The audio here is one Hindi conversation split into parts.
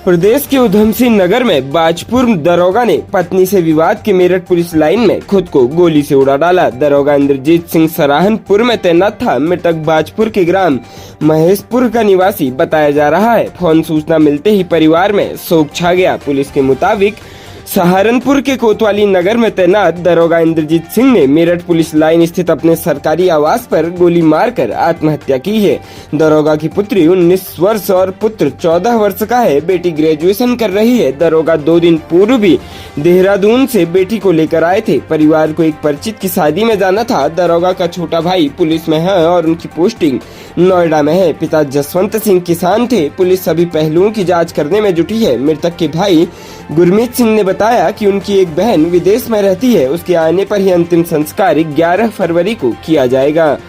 प्रदेश के उधम सिंह नगर में बाजपुर दरोगा ने पत्नी से विवाद के मेरठ पुलिस लाइन में खुद को गोली से उड़ा डाला। दरोगा इंद्रजीत सिंह सराहनपुर में तैनात था। मृतक बाजपुर के ग्राम महेशपुर का निवासी बताया जा रहा है। फोन सूचना मिलते ही परिवार में शोक छा गया। पुलिस के मुताबिक सहारनपुर के कोतवाली नगर में तैनात दरोगा इंद्रजीत सिंह ने मेरठ पुलिस लाइन स्थित अपने सरकारी आवास पर गोली मारकर आत्महत्या की है। दरोगा की पुत्री 19 वर्ष और पुत्र 14 वर्ष का है। बेटी ग्रेजुएशन कर रही है। दरोगा 2 दिन पूर्व भी देहरादून से बेटी को लेकर आए थे। परिवार को एक परिचित की शादी में जाना था। दरोगा का छोटा भाई पुलिस में है और उनकी पोस्टिंग नोएडा में है। पिता जसवंत सिंह किसान थे। पुलिस सभी पहलुओं की जाँच करने में जुटी है। मृतक के भाई गुरमीत सिंह ने बताया कि उनकी एक बहन विदेश में रहती है। उसके आने पर ही अंतिम संस्कार 11 फरवरी को किया जाएगा।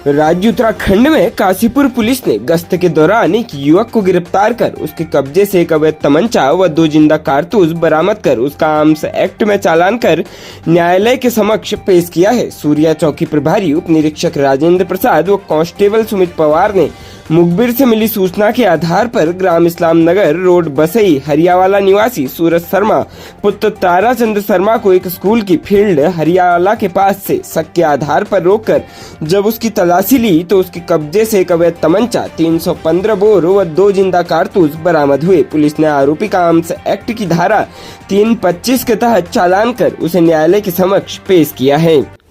राज्य उत्तराखंड में काशीपुर पुलिस ने गश्त के दौरान एक युवक को गिरफ्तार कर उसके कब्जे से एक अवैध तमंचा व 2 जिंदा कारतूस बरामद कर उसका आर्म्स एक्ट में चालान कर न्यायालय के समक्ष पेश किया है। सूर्या चौकी प्रभारी उप निरीक्षक राजेंद्र प्रसाद व कांस्टेबल सुमित पवार ने मुखबिर से मिली सूचना के आधार पर ग्राम इस्लाम नगर रोड बसई हरियावाला निवासी सूरज शर्मा पुत्र तारा चंद्र शर्मा को एक स्कूल की फील्ड हरियावाला के पास से शक के आधार पर रोककर जब उसकी तलाशी ली तो उसके कब्जे से एक अवैध तमंचा 315 बोर व 2 जिंदा कारतूस बरामद हुए। पुलिस ने आरोपी का आर्म्स एक्ट की धारा 325 के तहत चालान कर उसे न्यायालय के समक्ष पेश किया है।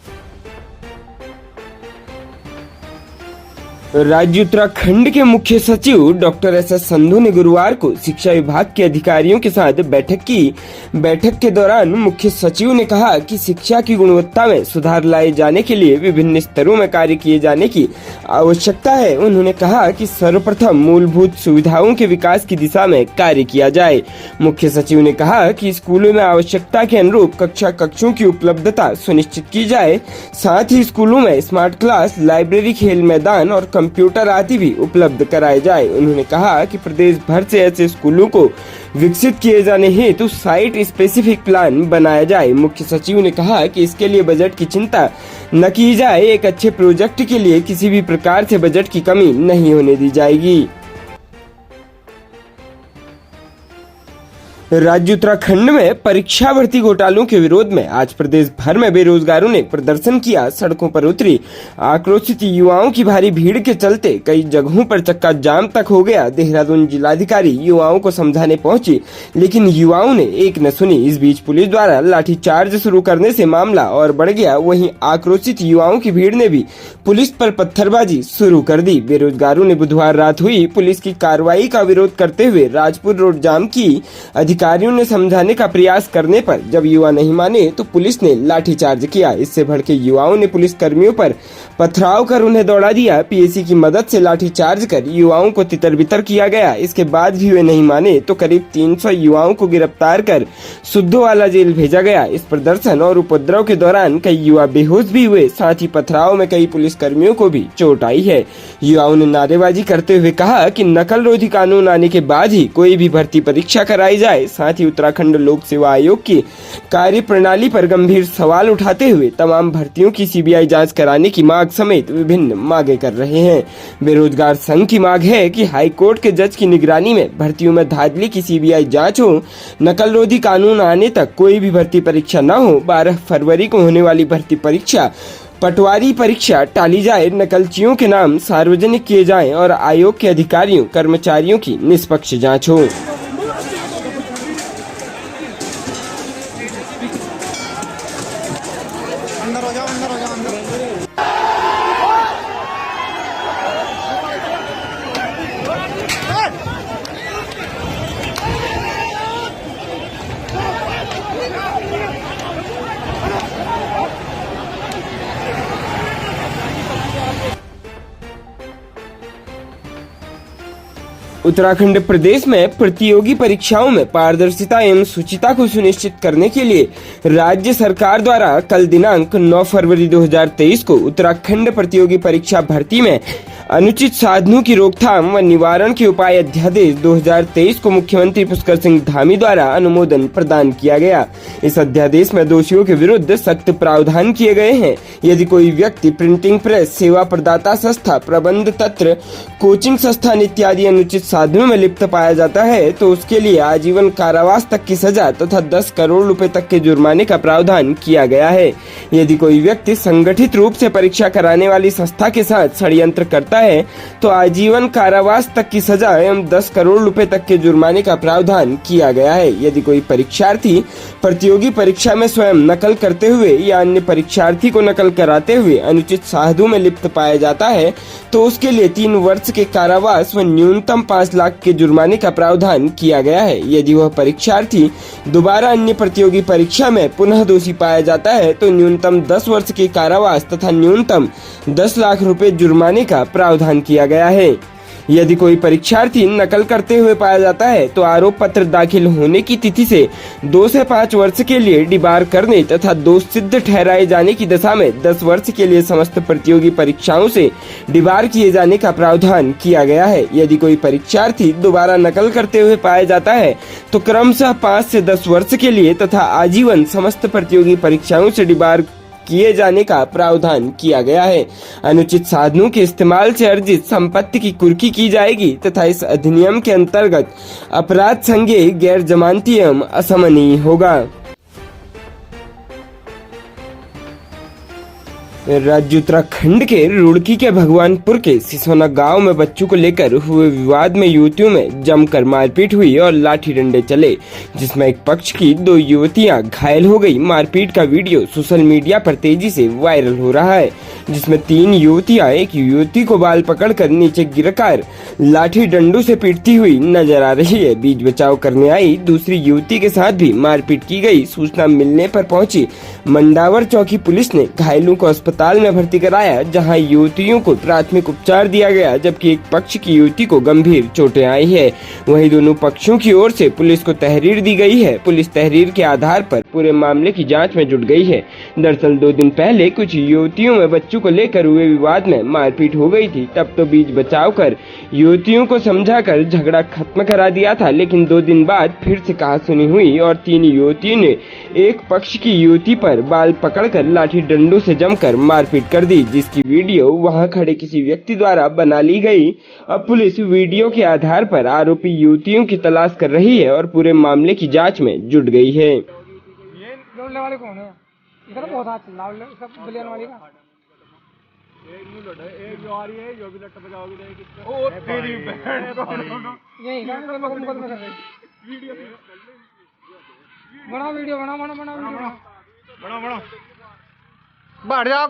राज्य उत्तराखंड के मुख्य सचिव डॉक्टर एस.एस. संधू ने गुरुवार को शिक्षा विभाग के अधिकारियों के साथ बैठक की। बैठक के दौरान मुख्य सचिव ने कहा कि शिक्षा की गुणवत्ता में सुधार लाए जाने के लिए विभिन्न स्तरों में कार्य किए जाने की आवश्यकता है। उन्होंने कहा कि सर्वप्रथम मूलभूत सुविधाओं के विकास की दिशा में कार्य किया जाए। मुख्य सचिव ने कहा कि स्कूलों में आवश्यकता के अनुरूप कक्षों की उपलब्धता सुनिश्चित की जाए। साथ ही स्कूलों में स्मार्ट क्लास, लाइब्रेरी, खेल मैदान और कंप्यूटर आदि भी उपलब्ध कराए जाए। उन्होंने कहा कि प्रदेश भर से ऐसे स्कूलों को विकसित किए जाने हेतु साइट स्पेसिफिक प्लान बनाया जाए। मुख्य सचिव ने कहा कि इसके लिए बजट की चिंता न की जाए। एक अच्छे प्रोजेक्ट के लिए किसी भी प्रकार से बजट की कमी नहीं होने दी जाएगी। राज्य उत्तराखंड में परीक्षा भर्ती घोटालों के विरोध में आज प्रदेश भर में बेरोजगारों ने प्रदर्शन किया। सड़कों पर उतरी आक्रोशित युवाओं की भारी भीड़ के चलते कई जगहों पर चक्का जाम तक हो गया। देहरादून जिलाधिकारी युवाओं को समझाने पहुंची, लेकिन युवाओं ने एक न सुनी। इस बीच पुलिस द्वारा लाठीचार्ज शुरू करने से मामला और बढ़ गया। वहीं आक्रोशित युवाओं की भीड़ ने भी पुलिस पर पत्थरबाजी शुरू कर दी। बेरोजगारों ने बुधवार रात हुई पुलिस की कार्रवाई का विरोध करते हुए राजपुर रोड जाम की। अधिकारियों ने समझाने का प्रयास करने पर जब युवा नहीं माने तो पुलिस ने लाठीचार्ज किया। इससे भड़के युवाओं ने पुलिस कर्मियों पर पथराव कर उन्हें दौड़ा दिया। पीएसी की मदद से लाठीचार्ज कर युवाओं को तितर-बितर किया गया। इसके बाद भी वे नहीं माने तो करीब 300 युवाओं को गिरफ्तार कर सुद्धोवाला जेल भेजा गया। इस प्रदर्शन और उपद्रव के दौरान कई युवा बेहोश भी हुए। साथ ही पथराव में कई पुलिस कर्मियों को भी चोट आई है। युवाओं ने नारेबाजी करते हुए कहा कि नकल रोधी कानून आने के बाद ही कोई भी भर्ती परीक्षा कराई जाए। साथ ही उत्तराखंड लोक सेवा आयोग की कार्य प्रणाली पर गंभीर सवाल उठाते हुए तमाम भर्तियों की सीबीआई जांच कराने की मांग समेत विभिन्न मांगे कर रहे हैं। बेरोजगार संघ की मांग है कि हाई कोर्ट के जज की निगरानी में भर्तियों में धांधली की सीबीआई जांच हो। नकल रोधी कानून आने तक कोई भी भर्ती परीक्षा न हो। 12 फरवरी को होने वाली भर्ती परीक्षा पटवारी परीक्षा टाली जाए। नकलचियों के नाम सार्वजनिक किए जाएं और आयोग के अधिकारियों कर्मचारियों की निष्पक्ष जांच हो। अंदर हो जाओ, अंदर हो जाओ, अंदर। उत्तराखंड प्रदेश में प्रतियोगी परीक्षाओं में पारदर्शिता एवं शुचिता को सुनिश्चित करने के लिए राज्य सरकार द्वारा कल दिनांक 9 फरवरी 2023 को उत्तराखंड प्रतियोगी परीक्षा भर्ती में अनुचित साधनों की रोकथाम व निवारण के उपाय अध्यादेश 2023 को मुख्यमंत्री पुष्कर सिंह धामी द्वारा अनुमोदन प्रदान किया गया। इस अध्यादेश में दोषियों के विरुद्ध सख्त प्रावधान किए गए हैं। यदि कोई व्यक्ति प्रिंटिंग प्रेस, सेवा प्रदाता संस्था, प्रबंध तंत्र, कोचिंग संस्थान इत्यादि अनुचित साधनों में लिप्त पाया जाता है तो उसके लिए आजीवन कारावास तक की सजा तथा 10 करोड़ रुपए तक के जुर्माने का प्रावधान किया गया है। यदि कोई व्यक्ति संगठित रूप से परीक्षा कराने वाली संस्था के साथ षड्यंत्र करता है तो आजीवन कारावास तक की सजा एवं 10 करोड़ रुपए तक के जुर्माने का प्रावधान किया गया है। यदि कोई परीक्षार्थी प्रतियोगी परीक्षा में स्वयं नकल करते हुए या अन्य परीक्षार्थी को नकल कराते हुए अनुचित साधु में लिप्त पाया जाता है तो उसके लिए 3 वर्ष के कारावास व न्यूनतम 5 लाख के जुर्माने का प्रावधान किया गया है। यदि वह परीक्षार्थी दोबारा अन्य प्रतियोगी परीक्षा में पुनः दोषी पाया जाता है तो न्यूनतम 10 वर्ष के कारावास तथा न्यूनतम 10 लाख रुपए जुर्माने का प्रावधान किया गया है। यदि कोई परीक्षार्थी नकल करते हुए पाया जाता है तो आरोप पत्र दाखिल होने की तिथि से 2 से 5 वर्ष के लिए डिबार करने तथा दोष सिद्ध ठहराए जाने की दशा में 10 वर्ष के लिए समस्त प्रतियोगी परीक्षाओं से डिबार किए जाने का प्रावधान किया गया है। यदि कोई परीक्षार्थी दोबारा नकल करते हुए पाया जाता है तो क्रमशः 5 से 10 वर्ष के लिए तथा आजीवन समस्त प्रतियोगी परीक्षाओं से डिबार किए जाने का प्रावधान किया गया है। अनुचित साधनों के इस्तेमाल से अर्जित संपत्ति की कुर्की की जाएगी तथा इस अधिनियम के अंतर्गत अपराध संज्ञेय, गैर जमानती एवं असमनीय होगा। राज्य उत्तराखंड के रुड़की के भगवानपुर के सिसोना गांव में बच्चों को लेकर हुए विवाद में युवतियों में जमकर मारपीट हुई और लाठी डंडे चले, जिसमें एक पक्ष की 2 युवतियां घायल हो गई। मारपीट का वीडियो सोशल मीडिया पर तेजी से वायरल हो रहा है, जिसमें 3 युवतियां एक युवती को बाल पकड़कर नीचे गिरकर लाठी डंडों से पीटती हुई नजर आ रही है। बीच बचाव करने आई दूसरी युवती के साथ भी मारपीट की गई। सूचना मिलने पर पहुंची मंडावर चौकी पुलिस ने घायलों को अस्पताल में भर्ती कराया, जहां युवतियों को प्राथमिक उपचार दिया गया, जबकि एक पक्ष की युवती को गंभीर चोटें आई है। वहीं दोनों पक्षों की ओर से पुलिस को तहरीर दी गई है। पुलिस तहरीर के आधार पर पूरे मामले की जांच में जुट गई है। दरअसल 2 दिन पहले कुछ युवतियों में बच्चों को लेकर हुए विवाद में मारपीट हो गई थी। तब तो बीच बचाव कर युवतियों को समझाकर झगड़ा खत्म करा दिया था, लेकिन 2 दिन बाद फिर से कहासुनी हुई और 3 युवतियों ने एक पक्ष की युवती पर बाल पकड़कर लाठी डंडों से जमकर मारपीट कर दी, जिसकी वीडियो वहां खड़े किसी व्यक्ति द्वारा बना ली गई। अब पुलिस वीडियो के आधार पर आरोपी युवतियों की तलाश कर रही है और पूरे मामले की जांच में जुट गई है। ये दौड़ने वाले कौन है? इधर बहुत हाथ चल रहा है सब बलियान वाली का। एक न्यू लड़ है, एक जो आ रही है, जो भी लट्ट बजाओगी देगी। ओ तेरी बहन को यही ना मुकदमा कर रहे वीडियो बना वीडियो बना वीडियो बना बढ़ जाओ।